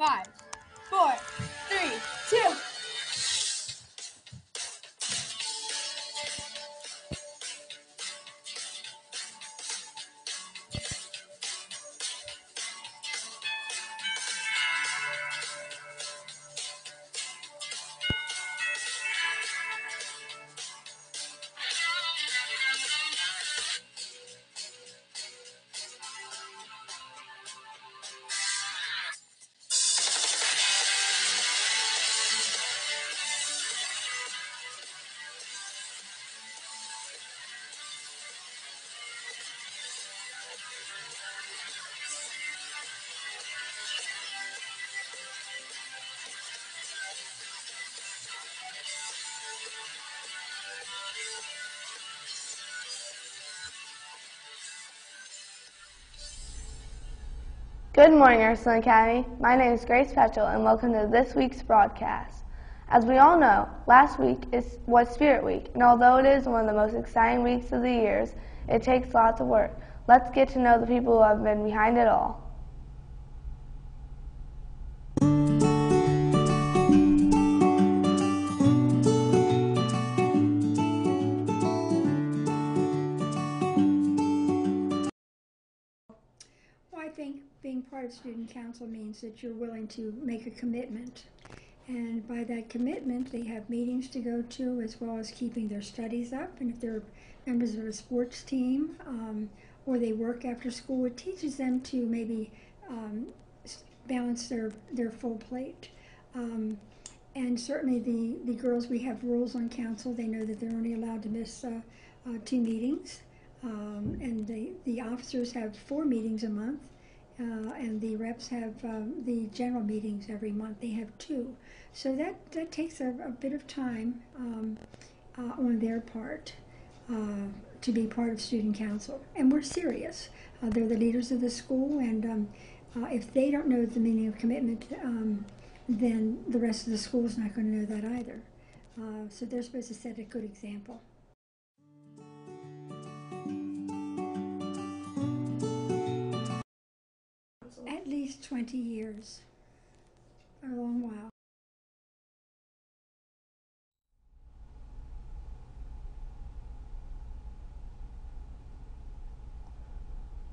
5, 4, 3, 2. Good morning, Ursuline Academy. My name is Grace Petchel, and welcome to this week's broadcast. As we all know, last week was Spirit Week, and although it is one of the most exciting weeks of the years, it takes lots of work. Let's get to know the people who have been behind it all. I think being part of student council means that you're willing to make a commitment, and by that commitment they have meetings to go to as well as keeping their studies up, and if they're members of a sports team or they work after school, it teaches them to maybe balance their full plate. And certainly the girls, we have rules on council. They know that they're only allowed to miss 2 meetings, and the officers have 4 meetings a month. And the reps have the general meetings every month. They have 2. So that takes a bit of time on their part to be part of student council. And we're serious. They're the leaders of the school, and if they don't know the meaning of commitment, then the rest of the school is not going to know that either. So they're supposed to set a good example. At least 20 years, a long while.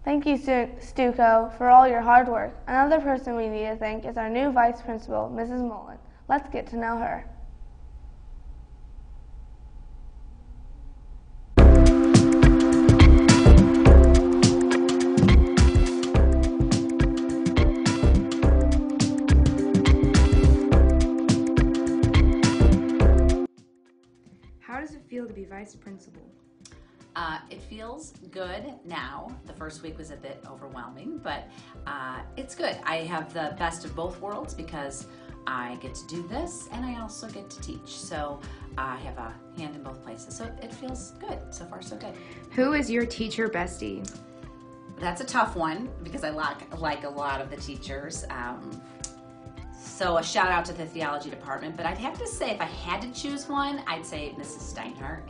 Thank you, Stuco, for all your hard work. Another person we need to thank is our new vice principal, Mrs. Mullen. Let's get to know her. How does it feel to be vice principal? It feels good now. The first week was a bit overwhelming, but it's good. I have the best of both worlds because I get to do this and I also get to teach. So I have a hand in both places. So it feels good. So far, so good. Who is your teacher bestie? That's a tough one because I like a lot of the teachers. So a shout out to the theology department, but I'd have to say if I had to choose one, I'd say Mrs. Steinhardt.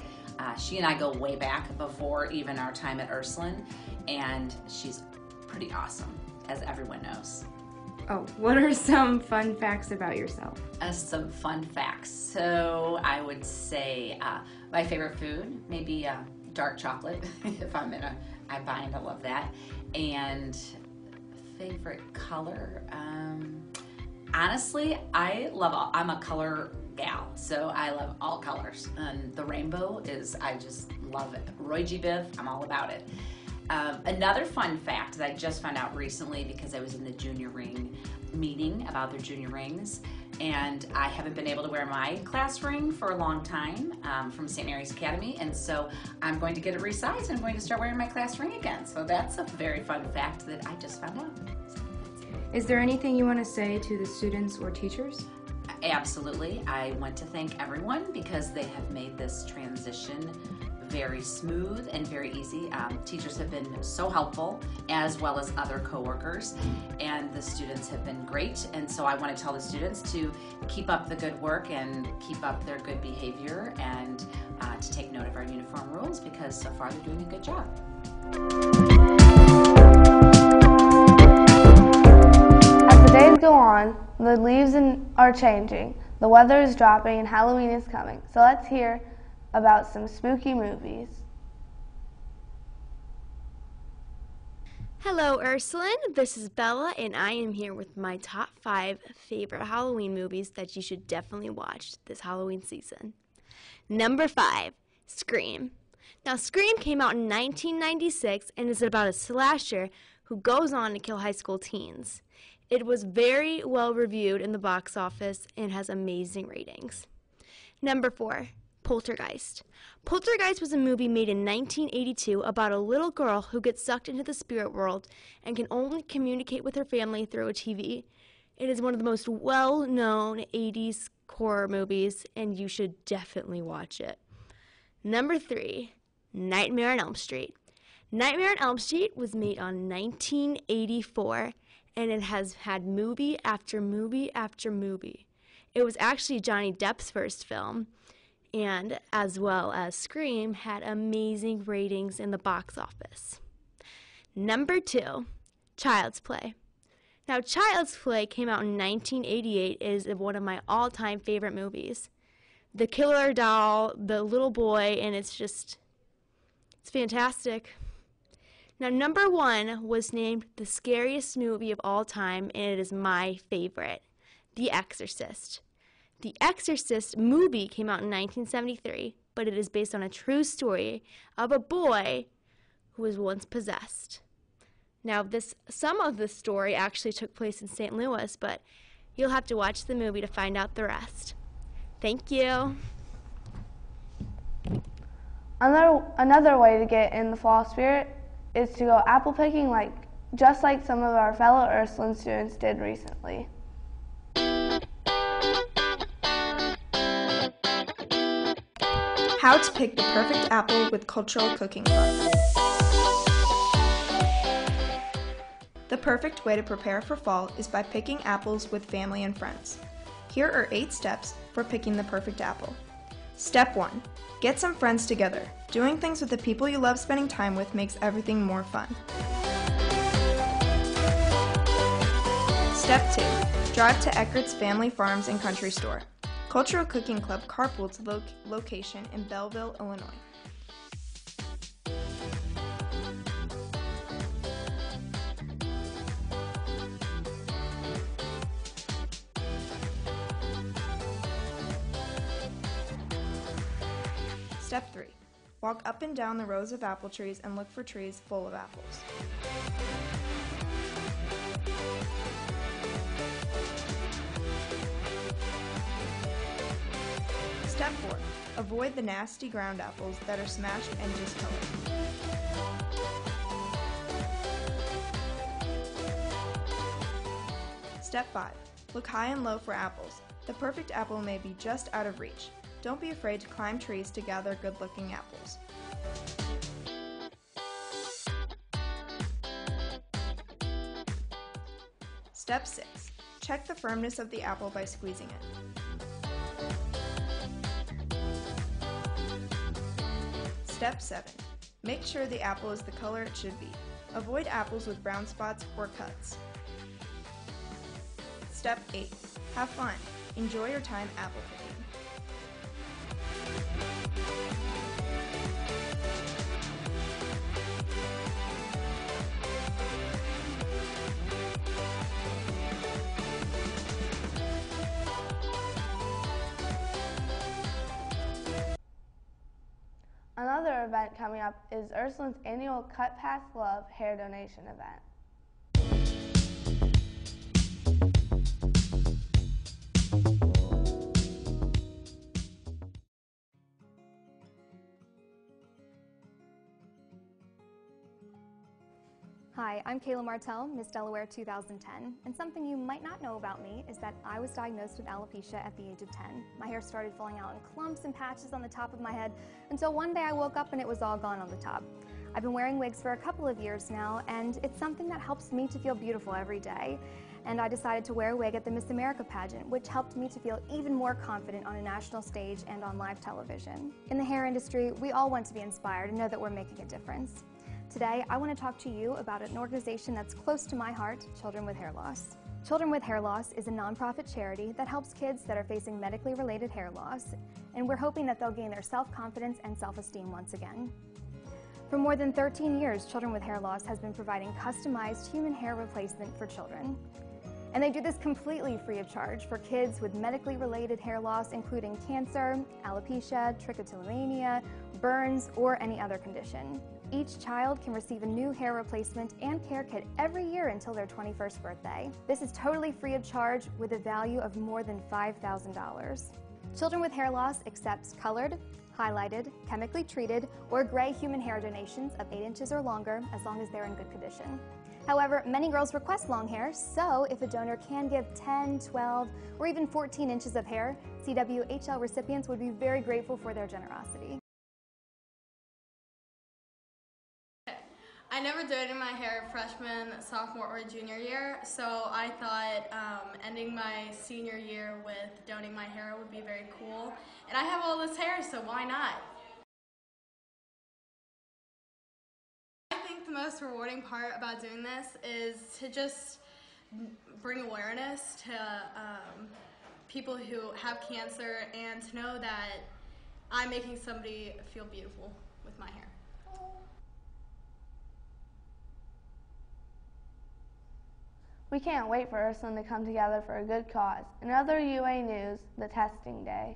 She and I go way back before even our time at Ursuline, and she's pretty awesome, as everyone knows. Oh, what are some fun facts about yourself? Some fun facts. So I would say my favorite food, maybe dark chocolate, if I bind, I love that. And favorite color, honestly, I'm a color gal, so I love all colors, and the rainbow I just love it. Roy G. Biv, I'm all about it. Another fun fact that I just found out recently because I was in the junior ring meeting about their junior rings, and I haven't been able to wear my class ring for a long time from St. Mary's Academy, and so I'm going to get it resized and I'm going to start wearing my class ring again. So that's a very fun fact that I just found out. Is there anything you want to say to the students or teachers? Absolutely. I want to thank everyone because they have made this transition very smooth and very easy. Teachers have been so helpful, as well as other coworkers, and the students have been great. And so I want to tell the students to keep up the good work and keep up their good behavior, and to take note of our uniform rules because so far they're doing a good job. As the days go on, The leaves are changing, the weather is dropping, and Halloween is coming. So let's hear about some spooky movies. Hello, Ursuline. This is Bella, and I am here with my top 5 favorite Halloween movies that you should definitely watch this Halloween season. Number 5, Scream. Now, Scream came out in 1996 and is about a slasher who goes on to kill high school teens. It was very well reviewed in the box office and has amazing ratings. Number 4, Poltergeist. Poltergeist was a movie made in 1982 about a little girl who gets sucked into the spirit world and can only communicate with her family through a TV. It is one of the most well-known 80s horror movies, and you should definitely watch it. Number 3, Nightmare on Elm Street. Nightmare on Elm Street was made in 1984, and it has had movie after movie after movie. It was actually Johnny Depp's first film, and as well as Scream, had amazing ratings in the box office. Number 2, Child's Play. Now, Child's Play came out in 1988. It is one of my all-time favorite movies. The killer doll, the little boy, and it's fantastic. Now, number 1 was named the scariest movie of all time, and it is my favorite, The Exorcist. The Exorcist movie came out in 1973, but it is based on a true story of a boy who was once possessed. Now, some of the story actually took place in St. Louis, but you'll have to watch the movie to find out the rest. Thank you. Another way to get in the fall spirit is to go apple picking, just like some of our fellow Ursuline students did recently. How to pick the perfect apple with Cultural Cooking Club. The perfect way to prepare for fall is by picking apples with family and friends. Here are 8 steps for picking the perfect apple. Step 1. Get some friends together. Doing things with the people you love spending time with makes everything more fun. Step 2. Drive to Eckert's Family Farms and Country Store. Cultural Cooking Club carpool to the location in Belleville, Illinois. Step 3. Walk up and down the rows of apple trees and look for trees full of apples. Step 4. Avoid the nasty ground apples that are smashed and discolored. Step 5. Look high and low for apples. The perfect apple may be just out of reach. Don't be afraid to climb trees to gather good-looking apples. Step 6. Check the firmness of the apple by squeezing it. Step 7. Make sure the apple is the color it should be. Avoid apples with brown spots or cuts. Step 8. Have fun. Enjoy your time apple picking. Another event coming up is Ursuline's annual Cut Past Love hair donation event. Hi, I'm Kayla Martell, Miss Delaware 2010, and something you might not know about me is that I was diagnosed with alopecia at the age of 10. My hair started falling out in clumps and patches on the top of my head until one day I woke up and it was all gone on the top. I've been wearing wigs for a couple of years now, and it's something that helps me to feel beautiful every day. And I decided to wear a wig at the Miss America pageant, which helped me to feel even more confident on a national stage and on live television. In the hair industry, we all want to be inspired and know that we're making a difference. Today, I want to talk to you about an organization that's close to my heart, Children with Hair Loss. Children with Hair Loss is a nonprofit charity that helps kids that are facing medically related hair loss, and we're hoping that they'll gain their self-confidence and self-esteem once again. For more than 13 years, Children with Hair Loss has been providing customized human hair replacement for children. And they do this completely free of charge for kids with medically related hair loss, including cancer, alopecia, trichotillomania, burns, or any other condition. Each child can receive a new hair replacement and care kit every year until their 21st birthday. This is totally free of charge with a value of more than $5,000. Children with Hair Loss accepts colored, highlighted, chemically treated, or gray human hair donations of 8 inches or longer as long as they're in good condition. However, many girls request long hair, so if a donor can give 10, 12, or even 14 inches of hair, CWHL recipients would be very grateful for their generosity. I never donated my hair freshman, sophomore, or junior year, so I thought ending my senior year with donating my hair would be very cool. And I have all this hair, so why not? I think the most rewarding part about doing this is to just bring awareness to people who have cancer and to know that I'm making somebody feel beautiful with my hair. We can't wait for Ursuline to come together for a good cause. In other UA news, the testing day.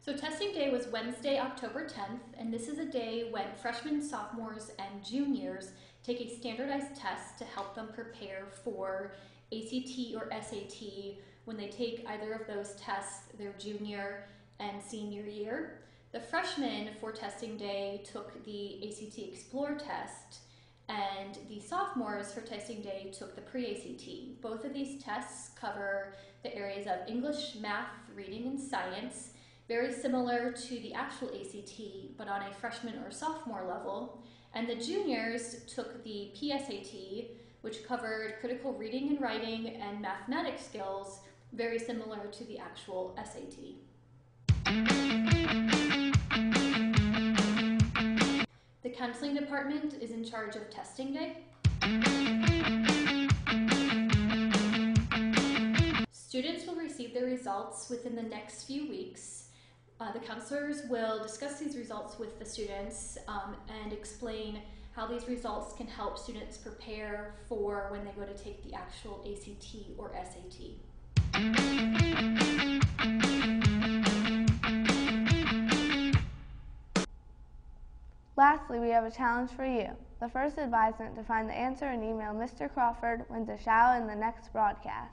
So testing day was Wednesday, October 10th, and this is a day when freshmen, sophomores, and juniors take a standardized test to help them prepare for ACT or SAT when they take either of those tests their junior and senior year. The freshmen for testing day took the ACT Explore test, and the sophomores for testing day took the pre-ACT. Both of these tests cover the areas of English, math, reading, and science, very similar to the actual ACT, but on a freshman or sophomore level. And the juniors took the PSAT, which covered critical reading and writing and mathematics skills, very similar to the actual SAT. The counseling department is in charge of testing day. Students will receive their results within the next few weeks. The counselors will discuss these results with the students and explain how these results can help students prepare for when they go to take the actual ACT or SAT. Lastly, we have a challenge for you. The first advisement to find the answer and email Mr. Crawford wins a shout in the next broadcast.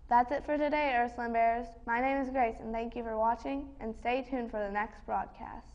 That's it for today, Ursuline Bears. My name is Grace, and thank you for watching, and stay tuned for the next broadcast.